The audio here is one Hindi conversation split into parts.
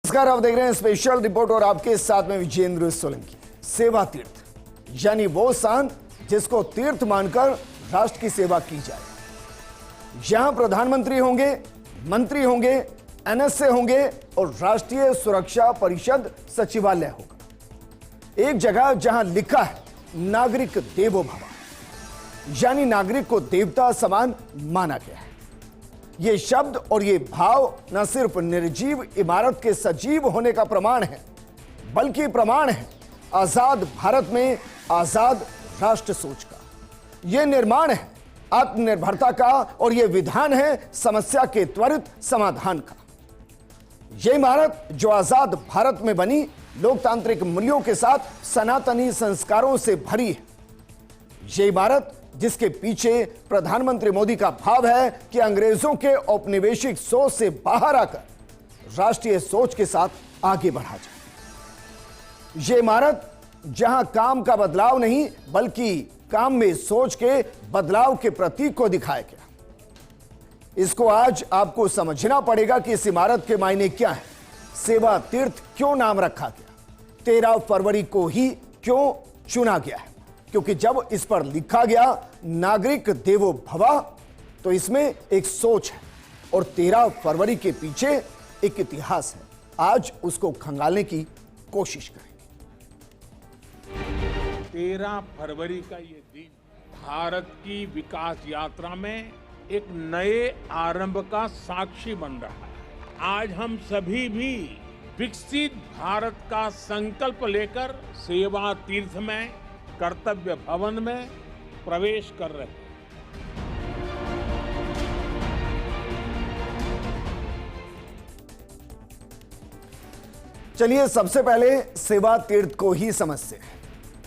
नमस्कार, आप देख रहे हैं स्पेशल रिपोर्ट और आपके साथ में विजेंद्र सोलंकी। सेवा तीर्थ यानी वो स्थान जिसको तीर्थ मानकर राष्ट्र की सेवा की जाए। यहां प्रधानमंत्री होंगे, मंत्री होंगे, एनएसए होंगे और राष्ट्रीय सुरक्षा परिषद सचिवालय होगा। एक जगह जहां लिखा है नागरिक देवो भव, यानी नागरिक को देवता समान माना गया है। ये शब्द और ये भाव न सिर्फ निर्जीव इमारत के सजीव होने का प्रमाण है, बल्कि प्रमाण है आजाद भारत में आजाद राष्ट्र सोच का। यह निर्माण है आत्मनिर्भरता का और यह विधान है समस्या के त्वरित समाधान का। यह इमारत जो आजाद भारत में बनी, लोकतांत्रिक मूल्यों के साथ सनातनी संस्कारों से भरी है। यह इमारत जिसके पीछे प्रधानमंत्री मोदी का भाव है कि अंग्रेजों के औपनिवेशिक सोच से बाहर आकर राष्ट्रीय सोच के साथ आगे बढ़ा जाए। यह इमारत जहां काम का बदलाव नहीं बल्कि काम में सोच के बदलाव के प्रतीक को दिखाया गया। इसको आज आपको समझना पड़ेगा कि इस इमारत के मायने क्या है, सेवा तीर्थ क्यों नाम रखा गया, 13 फरवरी को ही क्यों चुना गया है। क्योंकि जब इस पर लिखा गया नागरिक देवो भव तो इसमें एक सोच है और 13 फरवरी के पीछे एक इतिहास है। आज उसको खंगालने की कोशिश करेंगे। 13 फरवरी का ये दिन भारत की विकास यात्रा में एक नए आरंभ का साक्षी बन रहा है। आज हम सभी भी विकसित भारत का संकल्प लेकर सेवा तीर्थ में, कर्तव्य भवन में प्रवेश कर रहे हैं। चलिए सबसे पहले सेवा तीर्थ को ही समझते हैं,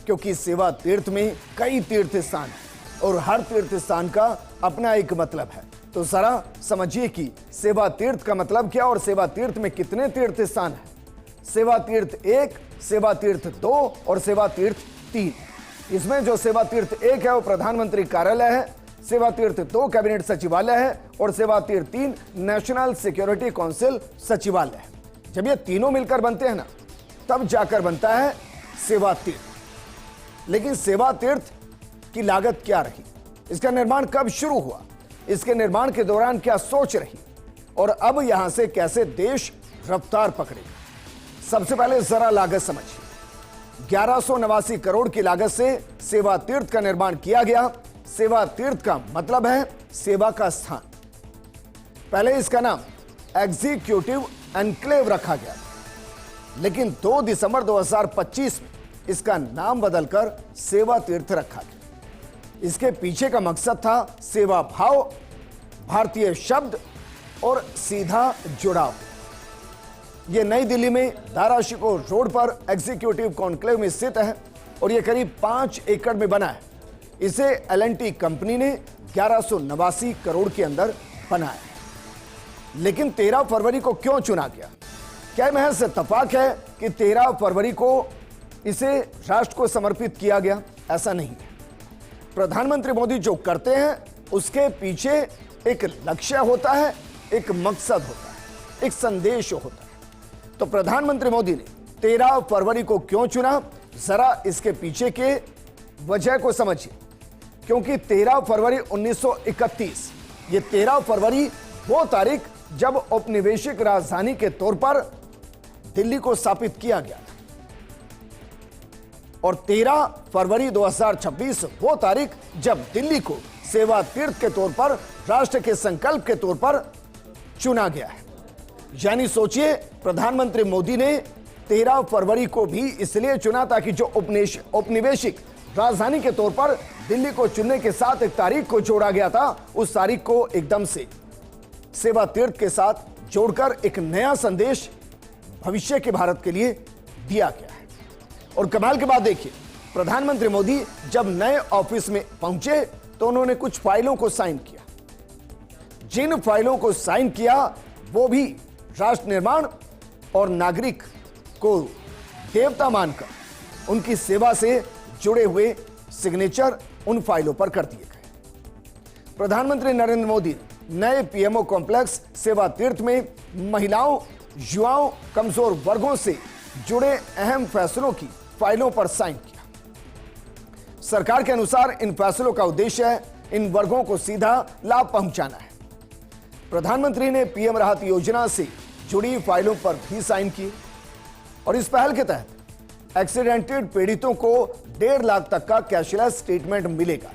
क्योंकि सेवा तीर्थ में कई तीर्थ स्थान हैं और हर तीर्थ स्थान का अपना एक मतलब है। तो जरा समझिए कि सेवा तीर्थ का मतलब क्या और सेवा तीर्थ में कितने तीर्थ स्थान हैं। सेवा तीर्थ 1, सेवा तीर्थ 2 और सेवा तीर्थ 3। इसमें जो सेवा तीर्थ 1 है वो प्रधानमंत्री कार्यालय है, सेवा तीर्थ 2 कैबिनेट सचिवालय है और सेवा तीर्थ 3 नेशनल सिक्योरिटी काउंसिल सचिवालय है। जब ये तीनों मिलकर बनते हैं ना, तब जाकर बनता है सेवा तीर्थ। लेकिन सेवा तीर्थ की लागत क्या रही, इसका निर्माण कब शुरू हुआ, इसके निर्माण के दौरान क्या सोच रही और अब यहां से कैसे देश रफ्तार पकड़ेगा। सबसे पहले जरा लागत समझिए। 1189 करोड़ की लागत से सेवा तीर्थ का निर्माण किया गया। सेवा तीर्थ का मतलब है सेवा का स्थान। पहले इसका नाम एग्जीक्यूटिव एनक्लेव रखा गया, लेकिन 2 दिसंबर 2025 में इसका नाम बदलकर सेवा तीर्थ रखा गया। इसके पीछे का मकसद था सेवा भाव, भारतीय शब्द और सीधा जुड़ाव। यह नई दिल्ली में धाराशिकों रोड पर एग्जीक्यूटिव कॉन्क्लेव में स्थित है और यह करीब 5 एकड़ में बना है। इसे एल&टी कंपनी ने 1189 करोड़ के अंदर बनाया। लेकिन 13 फरवरी को क्यों चुना गया? क्या महज इत्तेफाक है कि 13 फरवरी को इसे राष्ट्र को समर्पित किया गया? ऐसा नहीं है। प्रधानमंत्री मोदी जो करते हैं उसके पीछे एक लक्ष्य होता है, एक मकसद होता है, एक संदेश होता है। तो प्रधानमंत्री मोदी ने 13 फरवरी को क्यों चुना, जरा इसके पीछे के वजह को समझिए। क्योंकि 13 फरवरी 1931, ये 13 फरवरी वो तारीख जब औपनिवेशिक राजधानी के तौर पर दिल्ली को स्थापित किया गया था और 13 फरवरी 2026 वो तारीख जब दिल्ली को सेवा तीर्थ के तौर पर, राष्ट्र के संकल्प के तौर पर चुना गया है। यानी सोचिए, प्रधानमंत्री मोदी ने 13 फरवरी को भी इसलिए चुना ताकि जो औपनिवेशिक राजधानी के तौर पर दिल्ली को चुनने के साथ एक तारीख को जोड़ा गया था, उस तारीख को एकदम से सेवा तीर्थ के साथ जोड़कर एक नया संदेश भविष्य के भारत के लिए दिया गया है। और कमाल की बात देखिए, प्रधानमंत्री मोदी जब नए ऑफिस में पहुंचे तो उन्होंने कुछ फाइलों को साइन किया। जिन फाइलों को साइन किया वो भी राष्ट्र निर्माण और नागरिक को देवता मानकर उनकी सेवा से जुड़े हुए सिग्नेचर उन फाइलों पर कर दिए गए। प्रधानमंत्री नरेंद्र मोदी ने नए पीएमओ कॉम्प्लेक्स सेवा तीर्थ में महिलाओं युवाओं, कमजोर वर्गों से जुड़े अहम फैसलों की फाइलों पर साइन किया। सरकार के अनुसार इन फैसलों का उद्देश्य है इन वर्गों को सीधा लाभ पहुंचाना है। प्रधानमंत्री ने पीएम राहत योजना से जुड़ी फाइलों पर भी साइन किए और इस पहल के तहत एक्सीडेंटेड पीड़ितों को 1.5 लाख तक का कैशलेस ट्रीटमेंट मिलेगा,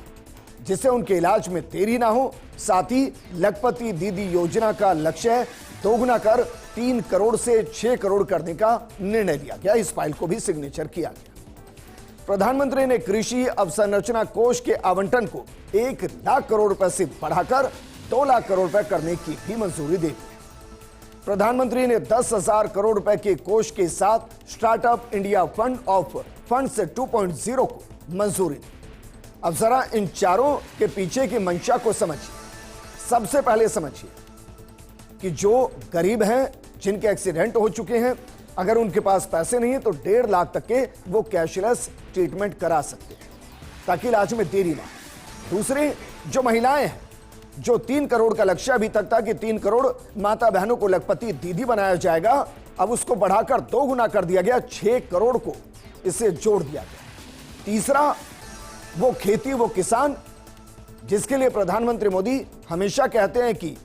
जिससे उनके इलाज में देरी ना हो। साथ ही लखपति दीदी योजना का लक्ष्य दोगुना कर 3 करोड़ से 6 करोड़ करने का निर्णय लिया गया। इस फाइल को भी सिग्नेचर किया गया। प्रधानमंत्री ने कृषि अवसंरचना कोष के आवंटन को 1 लाख करोड़ रुपए से बढ़ाकर 2 लाख करोड़ रुपए करने की भी मंजूरी दे दी। प्रधानमंत्री ने 10,000 करोड़ रुपए के कोष के साथ startup India fund of funds 2.0 को मंजूरी दी। अब जरा इन चारों के पीछे की मंशा को समझिए। सबसे पहले समझिए कि जो गरीब हैं, जिनके एक्सीडेंट हो चुके हैं, अगर उनके पास पैसे नहीं है तो 1.5 लाख तक के वो कैशलेस ट्रीटमेंट करा सकते हैं ताकि इलाज में देरी ना हो। दूसरे, जो महिलाएं हैं, जो 3 करोड़ का लक्ष्य अभी तक था कि 3 करोड़ माता बहनों को लखपति दीदी बनाया जाएगा, अब उसको बढ़ाकर 2 गुना कर दिया गया, 6 करोड़ को इससे जोड़ दिया गया। तीसरा, वो खेती, वो किसान जिसके लिए प्रधानमंत्री मोदी हमेशा कहते हैं कि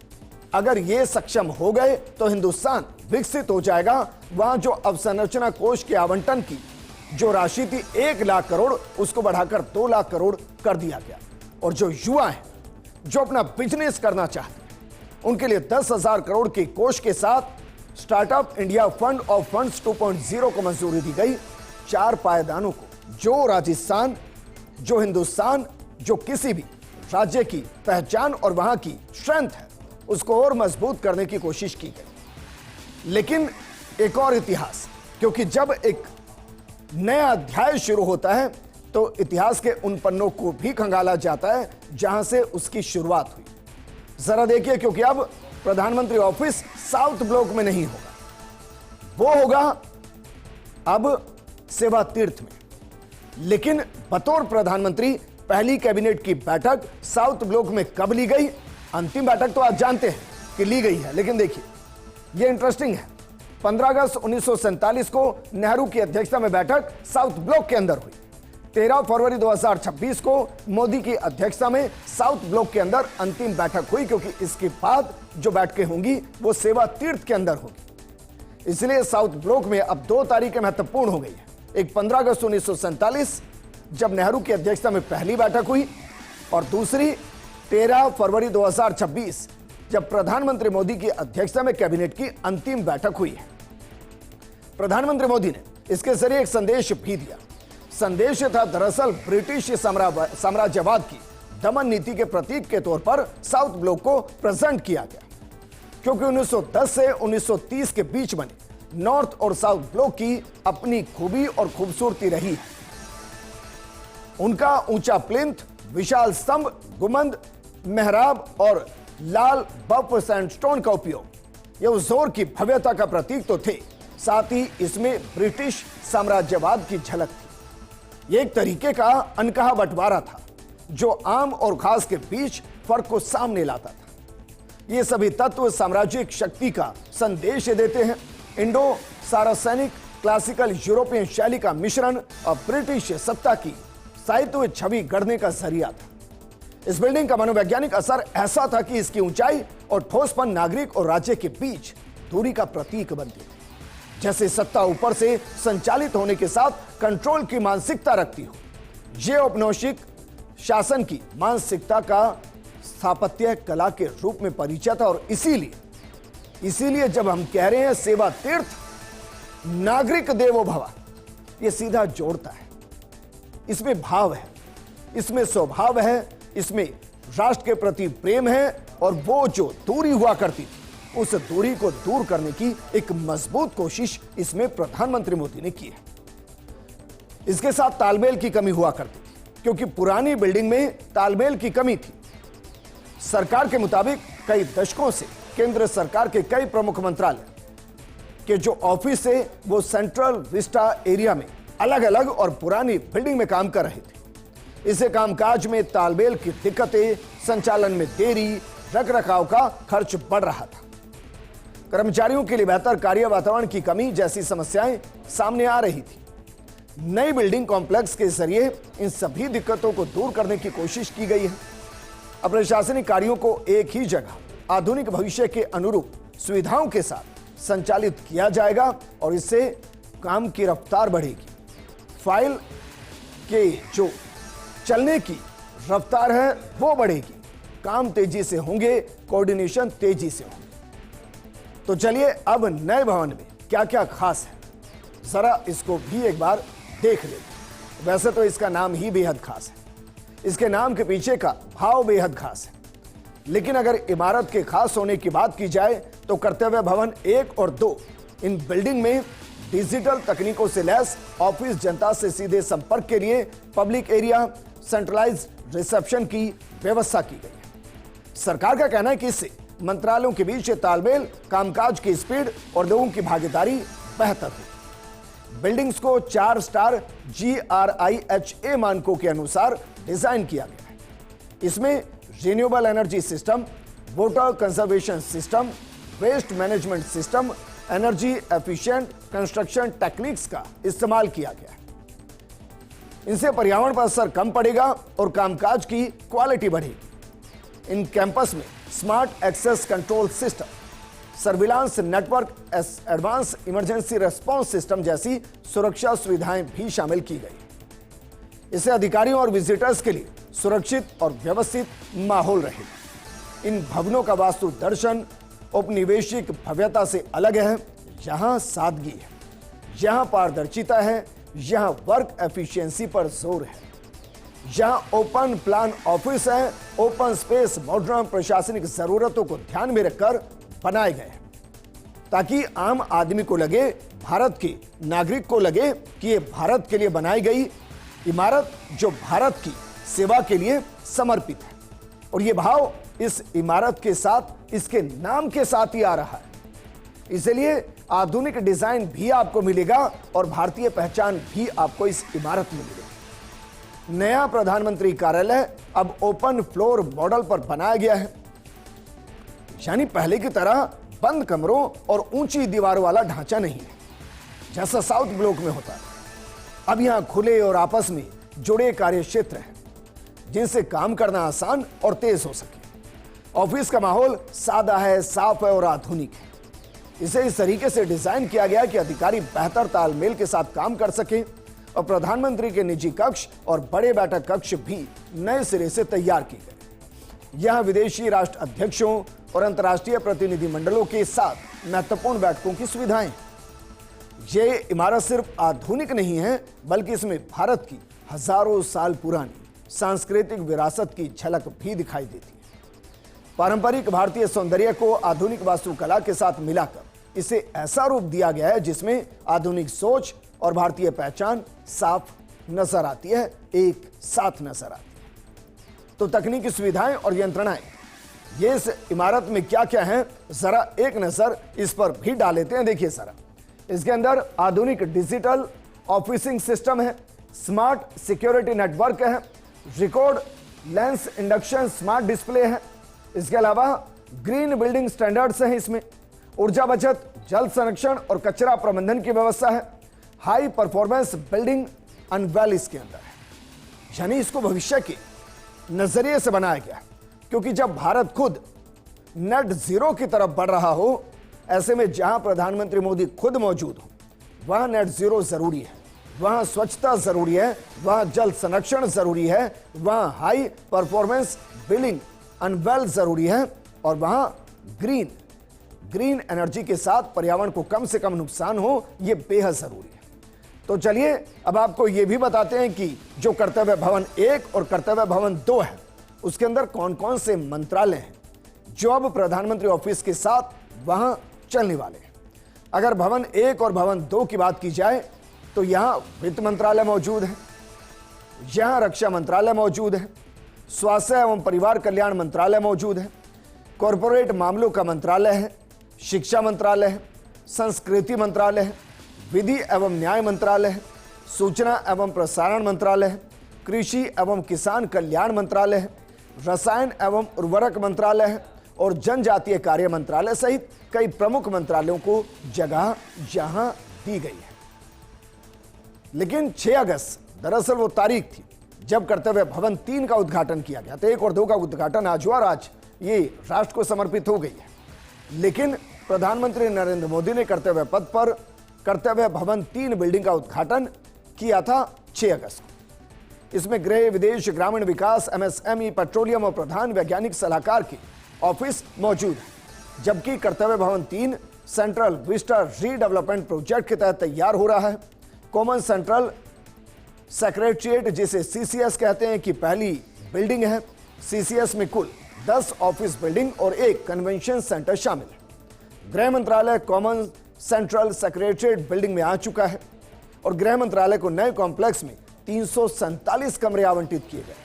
अगर ये सक्षम हो गए तो हिंदुस्तान विकसित हो जाएगा। वहां जो अवसंरचना कोष के आवंटन की जो राशि थी 1 लाख करोड़, उसको बढ़ाकर 2 लाख करोड़ कर दिया गया। और जो युवा हैं, जो अपना बिजनेस करना चाहते हैं, उनके लिए 10,000 करोड़ के कोष के साथ startup India fund of funds 2.0 को मंजूरी दी गई। 4 पायदानों को जो राजस्थान, जो हिंदुस्तान, जो किसी भी राज्य की पहचान और वहां की स्ट्रेंथ है, उसको और मजबूत करने की कोशिश की गई। लेकिन एक और इतिहास, क्योंकि जब एक नया अध्याय शुरू होता है तो इतिहास के उन पन्नों को भी खंगाला जाता है जहां से उसकी शुरुआत हुई। जरा देखिए, क्योंकि अब प्रधानमंत्री ऑफिस साउथ ब्लॉक में नहीं होगा, वो होगा अब सेवा तीर्थ में। लेकिन बतौर प्रधानमंत्री पहली कैबिनेट की बैठक साउथ ब्लॉक में कब ली गई? अंतिम बैठक तो आज जानते हैं कि ली गई है, लेकिन देखिए यह इंटरेस्टिंग है। 15 अगस्त 1947 को नेहरू की अध्यक्षता में बैठक साउथ ब्लॉक के अंदर हुई। 13 फरवरी 2026 को मोदी की अध्यक्षता में साउथ ब्लॉक के अंदर अंतिम बैठक हुई, क्योंकि इसके बाद जो बैठकें होंगी वो सेवा तीर्थ के अंदर होगी। इसलिए साउथ ब्लॉक में अब 2 तारीखें महत्वपूर्ण हो गई है। एक 15 अगस्त 1947 जब नेहरू की अध्यक्षता में पहली बैठक हुई, और दूसरी 13 फरवरी 2026 जब प्रधानमंत्री मोदी की अध्यक्षता में कैबिनेट की अंतिम बैठक हुई है। प्रधानमंत्री मोदी ने इसके जरिए एक संदेश भी दिया। संदेश था दरअसल ब्रिटिश साम्राज्यवाद की दमन नीति के प्रतीक के तौर पर साउथ ब्लॉक को प्रेजेंट किया गया, क्योंकि 1910 से 1930 के बीच बने नॉर्थ और साउथ ब्लॉक की अपनी खूबी और खूबसूरती रही है। उनका ऊंचा प्लिंथ, विशाल स्तंभ, गुंबद, मेहराब और लाल बफ सैंडस्टोन का उपयोग ये उस जोर की भव्यता का प्रतीक तो थे, साथ ही इसमें ब्रिटिश साम्राज्यवाद की झलक थी। ये एक तरीके का अनकहा बंटवारा था जो आम और खास के बीच फर्क को सामने लाता था। ये सभी तत्व साम्राज्यिक शक्ति का संदेश देते हैं। इंडो सारासेनिक क्लासिकल यूरोपियन शैली का मिश्रण और ब्रिटिश सत्ता की साहित्य छवि गढ़ने का जरिया था। इस बिल्डिंग का मनोवैज्ञानिक असर ऐसा था कि इसकी ऊंचाई और ठोसपन नागरिक और राज्य के बीच दूरी का प्रतीक बनती थी। जैसे सत्ता ऊपर से संचालित होने के साथ कंट्रोल की मानसिकता रखती हो, ये औपनिवेशिक शासन की मानसिकता का स्थापत्य कला के रूप में परिचय था। और इसीलिए जब हम कह रहे हैं सेवा तीर्थ, नागरिक देवो भव, ये सीधा जोड़ता है। इसमें भाव है, इसमें स्वभाव है, इसमें राष्ट्र के प्रति प्रेम है, और वो जो दूरी हुआ करती थी उस दूरी को दूर करने की एक मजबूत कोशिश इसमें प्रधानमंत्री मोदी ने की है। इसके साथ तालमेल की कमी हुआ करती थी, क्योंकि पुरानी बिल्डिंग में तालमेल की कमी थी। सरकार के मुताबिक कई दशकों से केंद्र सरकार के कई प्रमुख मंत्रालय के जो ऑफिस है वो सेंट्रल विस्टा एरिया में अलग अलग और पुरानी बिल्डिंग में काम कर रहे थे। इससे कामकाज में तालमेल की दिक्कतें, संचालन में देरी, रखरखाव का खर्च बढ़ रहा था। कर्मचारियों के लिए बेहतर कार्य वातावरण की कमी जैसी समस्याएं सामने आ रही थी। नई बिल्डिंग कॉम्प्लेक्स के जरिए इन सभी दिक्कतों को दूर करने की कोशिश की गई है। अब प्रशासनिक कार्यों को एक ही जगह आधुनिक भविष्य के अनुरूप सुविधाओं के साथ संचालित किया जाएगा और इससे काम की रफ्तार बढ़ेगी। फाइल के जो चलने की रफ्तार है वो बढ़ेगी, काम तेजी से होंगे, कोऑर्डिनेशन तेजी से होंगे। तो चलिए अब नए भवन में क्या क्या खास है जरा इसको भी एक बार देख लेते। वैसे तो इसका नाम ही बेहद खास है, इसके नाम के पीछे का भाव बेहद खास है, लेकिन अगर इमारत के खास होने की बात की जाए तो कर्तव्य भवन 1 और 2 इन बिल्डिंग में डिजिटल तकनीकों से लैस ऑफिस, जनता से सीधे संपर्क के लिए पब्लिक एरिया, सेंट्रलाइज्ड रिसेप्शन की व्यवस्था की गई है। सरकार का कहना है कि इससे मंत्रालयों के बीच तालमेल, कामकाज की स्पीड और लोगों की भागीदारी बेहतर हो। बिल्डिंग्स को 4 स्टार GRIHA मानकों के अनुसार डिजाइन किया गया है। इसमें renewable energy system, water conservation system, waste management system, energy efficient construction techniques का इस्तेमाल किया गया है। इनसे पर्यावरण पर असर कम पड़ेगा और कामकाज की क्वालिटी बढ़ेगी। इन कैंपस में smart access control system, surveillance network, advance emergency response system जैसी सुरक्षा सुविधाएं भी शामिल की गई। इससे अधिकारियों और विजिटर्स के लिए सुरक्षित और व्यवस्थित माहौल रहेगा। इन भवनों का वास्तु दर्शन औपनिवेशिक भव्यता से अलग है। यहां सादगी है, यहां पारदर्शिता है, यहां वर्क एफिशिएंसी पर जोर है, यहां ओपन प्लान ऑफिस है, ओपन स्पेस मॉडर्न प्रशासनिक जरूरतों को ध्यान में रखकर बनाए गए हैं ताकि आम आदमी को लगे, भारत के नागरिक को लगे कि ये भारत के लिए बनाई गई इमारत जो भारत की सेवा के लिए समर्पित है। और ये भाव इस इमारत के साथ, इसके नाम के साथ ही आ रहा है। इसलिए आधुनिक डिजाइन भी आपको मिलेगा और भारतीय पहचान भी आपको इस इमारत में मिलेगी। नया प्रधानमंत्री कार्यालय अब ओपन फ्लोर मॉडल पर बनाया गया है, यानी पहले की तरह बंद कमरों और ऊंची दीवारों वाला ढांचा नहीं है जैसा साउथ ब्लॉक में होता है। अब यहां खुले और आपस में जुड़े कार्य क्षेत्र हैं जिनसे काम करना आसान और तेज हो सके। ऑफिस का माहौल सादा है, साफ है और आधुनिक है। इसे इस तरीके से डिजाइन किया गया कि अधिकारी बेहतर तालमेल के साथ काम कर सकें और प्रधानमंत्री के निजी कक्ष और बड़े बैठक कक्ष भी नए सिरे से तैयार किए गए। यहां विदेशी राष्ट्र अध्यक्षों और अंतर्राष्ट्रीय प्रतिनिधि मंडलों के साथ महत्वपूर्ण बैठकों की सुविधाएं। ये इमारत सिर्फ आधुनिक नहीं है बल्कि इसमें भारत की हजारों साल पुरानी सांस्कृतिक विरासत की झलक भी दिखाई देती है। पारंपरिक भारतीय सौंदर्य को आधुनिक वास्तुकला के साथ मिलाकर इसे ऐसा रूप दिया गया है जिसमें आधुनिक सोच और भारतीय पहचान साफ नजर आती है, एक साथ नजर आती है। तो तकनीकी सुविधाएं और यंत्रणाएं ये इस इमारत में क्या क्या हैं, जरा एक नजर इस पर भी डाल लेते हैं। देखिए जरा, इसके अंदर आधुनिक डिजिटल ऑफिसिंग सिस्टम है, स्मार्ट सिक्योरिटी नेटवर्क है, record lens induction smart display है। इसके अलावा ग्रीन बिल्डिंग स्टैंडर्ड्स हैं, इसमें ऊर्जा बचत, जल संरक्षण और कचरा प्रबंधन की व्यवस्था है। हाई परफॉर्मेंस बिल्डिंग अनवेल इसके अंदर है, यानी इसको भविष्य के नजरिए से बनाया गया है, क्योंकि जब भारत खुद नेट जीरो की तरफ बढ़ रहा हो, ऐसे में जहां प्रधानमंत्री मोदी खुद मौजूद हो वहां नेट जीरो जरूरी है, वहां स्वच्छता जरूरी है, वहां जल संरक्षण जरूरी है, वहां हाई परफॉर्मेंस बिल्डिंग अनवेल जरूरी है और वहां ग्रीन एनर्जी के साथ पर्यावरण को कम से कम नुकसान हो, यह बेहद जरूरी है। तो चलिए अब आपको यह भी बताते हैं कि जो कर्तव्य भवन 1 और कर्तव्य भवन 2 है उसके अंदर कौन कौन से मंत्रालय हैं जो अब प्रधानमंत्री ऑफिस के साथ वहां चलने वाले हैं। अगर भवन 1 और भवन 2 की बात की जाए तो यहां वित्त मंत्रालय मौजूद है, यहां रक्षा मंत्रालय मौजूद है, स्वास्थ्य एवं परिवार कल्याण मंत्रालय मौजूद है, कॉरपोरेट मामलों का मंत्रालय है, शिक्षा मंत्रालय है, संस्कृति मंत्रालय है, विधि एवं न्याय मंत्रालय है, सूचना एवं प्रसारण मंत्रालय है, कृषि एवं किसान कल्याण मंत्रालय है, रसायन एवं उर्वरक मंत्रालय है और जनजातीय कार्य मंत्रालय सहित कई प्रमुख मंत्रालयों को जगह यहां दी गई है। लेकिन 6 अगस्त दरअसल वो तारीख थी जब कर्तव्य भवन 3 का उद्घाटन किया गया। तो 1 और 2 का उद्घाटन आज हुआ और आज ये राष्ट्र को समर्पित हो गई है। लेकिन प्रधानमंत्री नरेंद्र मोदी ने कर्तव्य पथ पर कर्तव्य भवन 3 बिल्डिंग का उद्घाटन किया था 6 अगस्त को। इसमें गृह, विदेश, ग्रामीण विकास, MSME, पेट्रोलियम और प्रधान वैज्ञानिक सलाहकार के ऑफिस मौजूद है। जबकि कर्तव्य भवन 3 सेंट्रल विस्टा रीडेवलपमेंट प्रोजेक्ट के तहत तैयार हो रहा है। कॉमन सेंट्रल सेक्रेटरिएट, जिसे CCS कहते हैं, की पहली बिल्डिंग है। CCS में कुल 10 ऑफिस बिल्डिंग और 1 कन्वेंशन सेंटर शामिल है। गृह मंत्रालय कॉमन सेंट्रल सेक्रेटरिएट बिल्डिंग में आ चुका है और गृह मंत्रालय को नए कॉम्प्लेक्स में 347 कमरे आवंटित किए गए।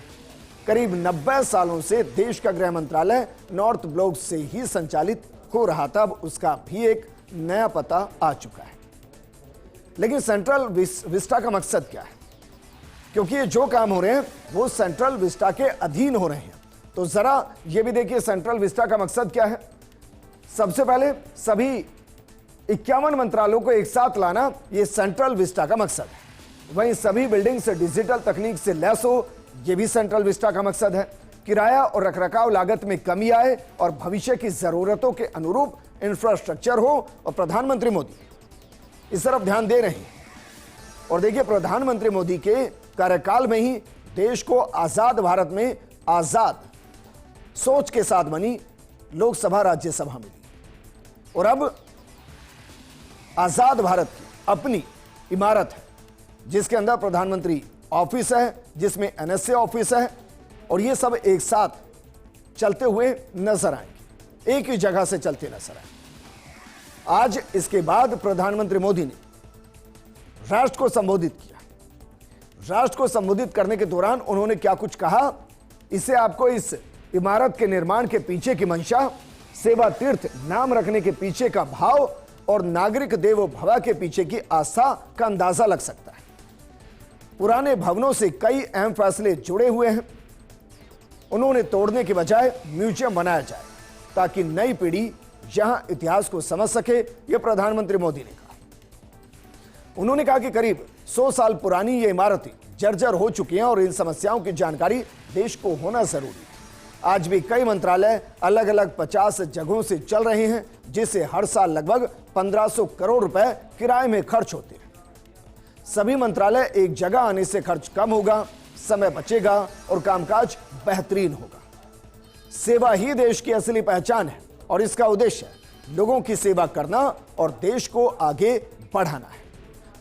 करीब 90 सालों से देश का गृह मंत्रालय नॉर्थ ब्लॉक से ही संचालित हो रहा था। अब उसका भी एक नया पता आ चुका है। लेकिन सेंट्रल विस्टा का मकसद क्या है? क्योंकि ये जो काम हो रहे हैं वो सेंट्रल विस्टा के अधीन हो रहे हैं। तो जरा ये भी देखिए सेंट्रल विस्टा का मकसद क्या है। सबसे पहले सभी 51 मंत्रालयों को एक साथ लाना, ये सेंट्रल विस्टा का मकसद है। वहीं सभी बिल्डिंग से डिजिटल तकनीक से लैस हो, ये भी सेंट्रल विस्टा का मकसद है। किराया और रखरखाव लागत में कमी आए और भविष्य की जरूरतों के अनुरूप इंफ्रास्ट्रक्चर हो, और प्रधानमंत्री मोदी इस तरफ ध्यान दे रहे हैं। और देखिए प्रधानमंत्री मोदी के कार्यकाल में ही देश को आजाद भारत में आजाद सोच के साथ बनी लोकसभा राज्यसभा मिली और अब आजाद भारत की अपनी इमारत है जिसके अंदर प्रधानमंत्री ऑफिस है, जिसमें NSA ऑफिस है और ये सब एक साथ चलते हुए नजर आएंगे, एक ही जगह से चलते नजर आएंगे। आज इसके बाद प्रधानमंत्री मोदी ने राष्ट्र को संबोधित किया। राष्ट्र को संबोधित करने के दौरान उन्होंने क्या कुछ कहा, इसे आपको इस इमारत के निर्माण के पीछे की मंशा, सेवा तीर्थ नाम रखने के पीछे का भाव और नागरिक देवो भव के पीछे की आस्था का अंदाजा लग सकता है। पुराने भवनों से कई अहम फैसले जुड़े हुए हैं। उन्होंने तोड़ने के बजाय म्यूजियम बनाया जाए ताकि नई पीढ़ी यहां इतिहास को समझ सके, यह प्रधानमंत्री मोदी ने कहा। उन्होंने कहा कि करीब 100 साल पुरानी ये इमारतें जर्जर हो चुकी हैं और इन समस्याओं की जानकारी देश को होना जरूरी है। आज भी कई मंत्रालय अलग अलग 50 जगहों से चल रहे हैं, जिससे हर साल लगभग 1500 करोड़ रुपए किराए में खर्च होते हैं। सभी मंत्रालय एक जगह आने से खर्च कम होगा, समय बचेगा और कामकाज बेहतरीन होगा। सेवा ही देश की असली पहचान है और इसका उद्देश्य लोगों की सेवा करना और देश को आगे बढ़ाना है,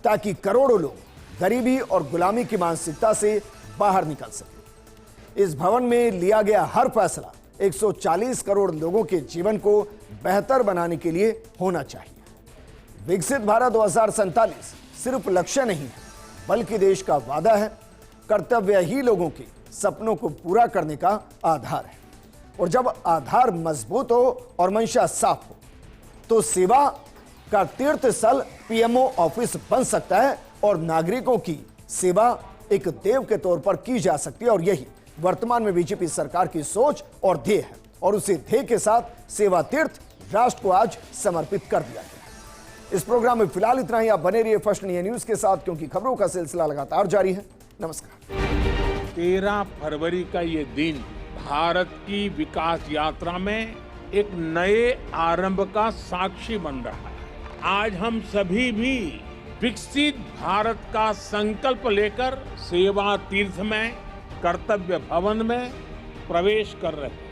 ताकि करोड़ों लोग गरीबी और गुलामी की मानसिकता से बाहर निकल सके। इस भवन में लिया गया हर फैसला 140 करोड़ लोगों के जीवन को बेहतर बनाने के लिए होना चाहिए। विकसित भारत 2047 सिर्फ लक्ष्य नहीं है, बल्कि देश का वादा है। कर्तव्य ही लोगों के सपनों को पूरा करने का आधार है और जब आधार मजबूत हो और मंशा साफ हो तो सेवा का तीर्थ स्थल PMO ऑफिस बन सकता है और नागरिकों की सेवा एक देव के तौर पर की जा सकती है। और यही वर्तमान में बीजेपी सरकार की सोच और ध्येय है और उसी ध्येय के साथ सेवा तीर्थ राष्ट्र को आज समर्पित कर दिया गया। इस प्रोग्राम में फिलहाल इतना ही। आप बने रहिए फर्स्ट इंडिया न्यूज के साथ, क्योंकि खबरों का सिलसिला लगातार जारी है। नमस्कार। 13 फरवरी का ये दिन भारत की विकास यात्रा में एक नए आरंभ का साक्षी बन रहा है। आज हम सभी भी विकसित भारत का संकल्प लेकर सेवा तीर्थ में, कर्तव्य भवन में प्रवेश कर रहे हैं।